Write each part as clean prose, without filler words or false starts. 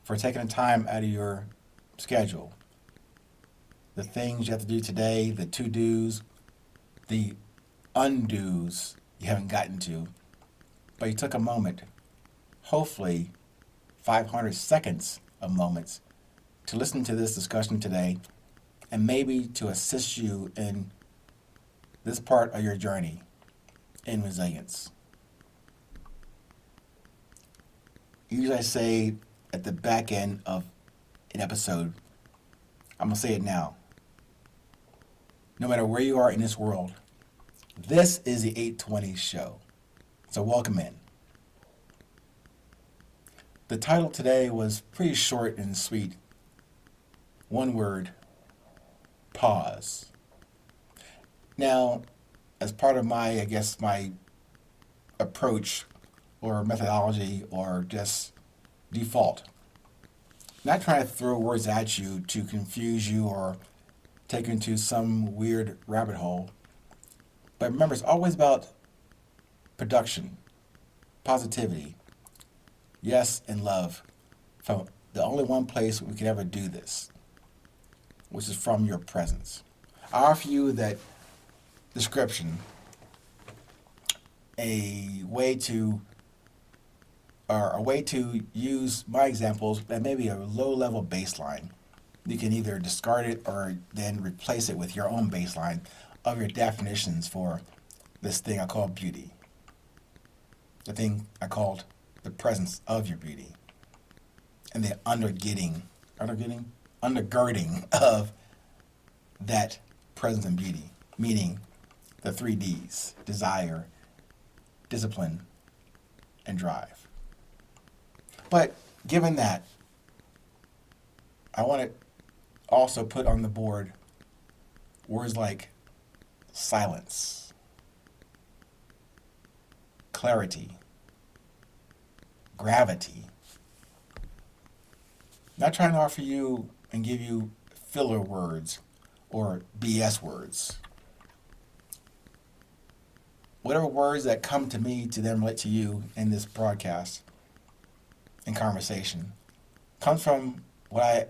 for taking the time out of your schedule. The things you have to do today, the to-dos, the undos you haven't gotten to, but you took a moment, hopefully 500 seconds of moments, to listen to this discussion today and maybe to assist you in this part of your journey in resilience. Usually I say at the back end of an episode, I'm going to say it now. No matter where you are in this world, this is the 820 show. So welcome in. The title today was pretty short and sweet. One word, pause. Now, as part of my approach or methodology or just default, not trying to throw words at you to confuse you or take you into some weird rabbit hole. But remember, it's always about production, positivity, yes, and love from the only one place we can ever do this, which is from your presence. I offer you that description, a way to use my examples at maybe a low-level baseline. You can either discard it or then replace it with your own baseline of your definitions for this thing I call beauty. The thing I called the presence of your beauty. And the undergirding of that presence and beauty, meaning the 3Ds, desire, discipline, and drive. But given that, I want to also put on the board words like silence, clarity, gravity. Not trying to offer you and give you filler words or BS words. Whatever words that come to me to then relate to you in this broadcast and conversation comes from what I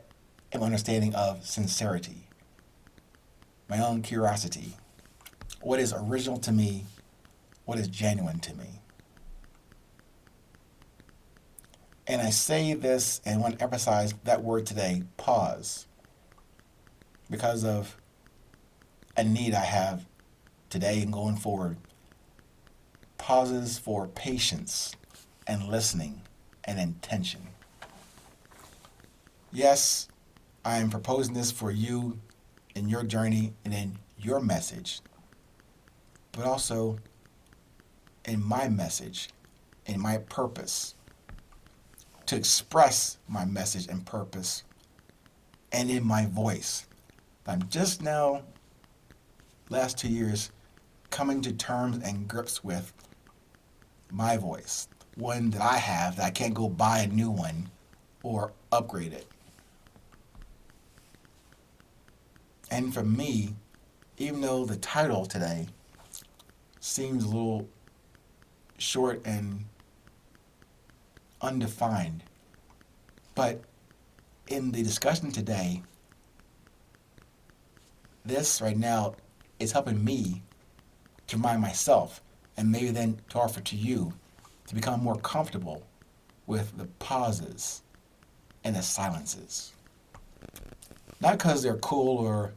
am understanding of sincerity, my own curiosity, what is original to me, what is genuine to me. And I say this and want to emphasize that word today, pause, because of a need I have today and going forward. Pauses for patience and listening and intention. Yes, I am proposing this for you in your journey and in your message, but also in my message, in my purpose, to express my message and purpose, and in my voice. I'm just now, last 2 years, coming to terms and grips with my voice, one that I have that I can't go buy a new one or upgrade it. And for me, even though the title today seems a little short and undefined, but in the discussion today, this right now is helping me to remind myself and maybe then to offer to you to become more comfortable with the pauses and the silences. Not because they're cool or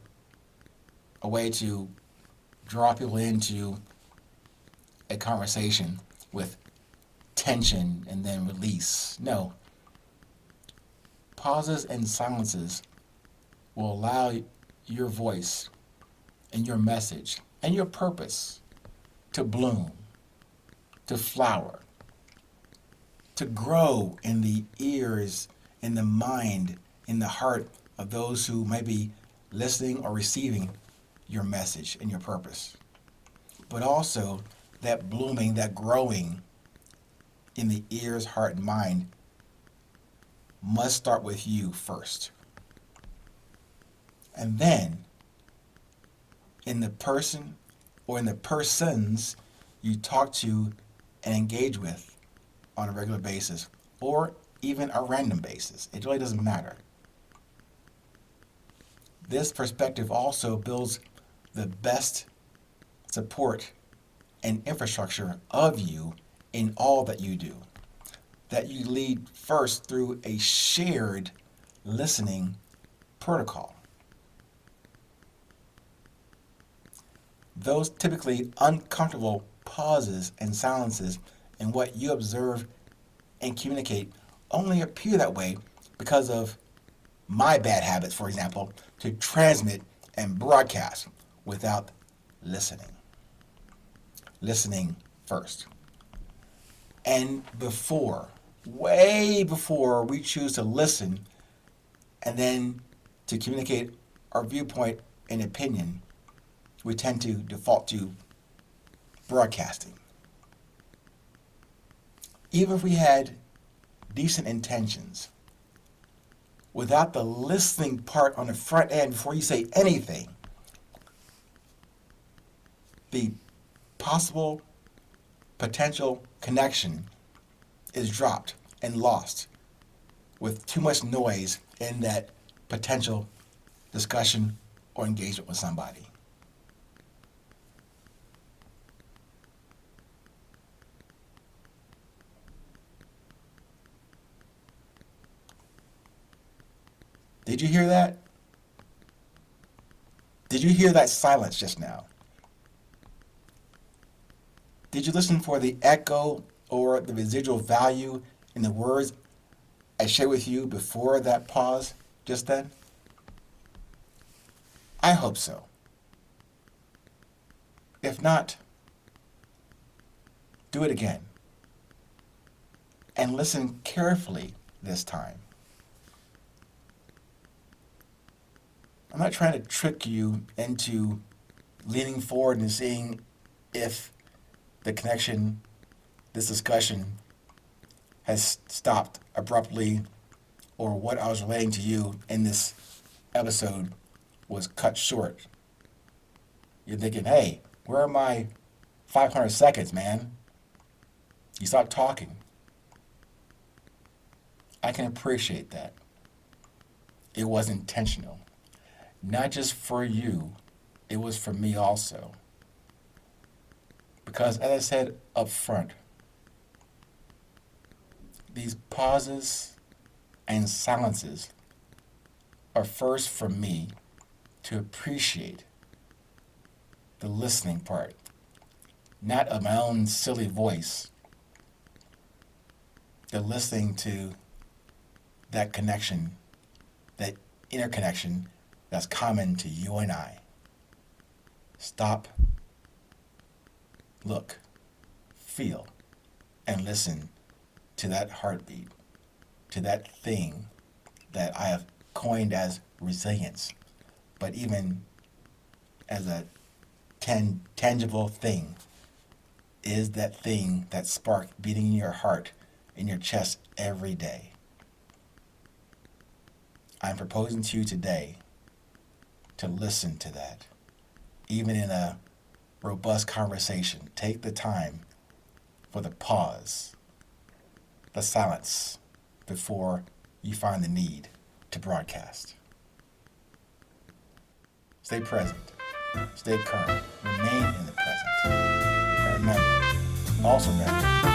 a way to draw people into a conversation with tension and then release. No. Pauses and silences will allow your voice and your message and your purpose to bloom, to flower, to grow in the ears, in the mind, in the heart of those who might be listening or receiving your message and your purpose. But also that blooming, that growing in the ears, heart, and mind must start with you first. And then in the person or in the persons you talk to and engage with on a regular basis, or even a random basis. It really doesn't matter. This perspective also builds the best support and infrastructure of you in all that you do. That you lead first through a shared listening protocol. Those typically uncomfortable pauses and silences in what you observe and communicate only appear that way because of my bad habits, for example, to transmit and broadcast without listening. Listening first. And before, way before we choose to listen and then to communicate our viewpoint and opinion, we tend to default to broadcasting. Even if we had decent intentions, without the listening part on the front end before you say anything, the possible potential connection is dropped and lost with too much noise in that potential discussion or engagement with somebody. Did you hear that? Did you hear that silence just now? Did you listen for the echo or the residual value in the words I shared with you before that pause just then? I hope so. If not, do it again. And listen carefully this time. I'm not trying to trick you into leaning forward and seeing if the connection, this discussion, has stopped abruptly or what I was relaying to you in this episode was cut short. You're thinking, hey, where are my 500 seconds, man? You stopped talking. I can appreciate that. It was intentional. Not just for you, it was for me also. Because as I said up front, these pauses and silences are first for me to appreciate the listening part, not of my own silly voice, the listening to that connection, that interconnection that's common to you and I. Stop, look, feel, and listen to that heartbeat, to that thing that I have coined as resilience, but even as a tangible thing, is that thing, that spark beating in your heart, in your chest every day. I'm proposing to you today to listen to that. Even in a robust conversation, take the time for the pause, the silence, before you find the need to broadcast. Stay present, stay current, remain in the present. And remember, also remember,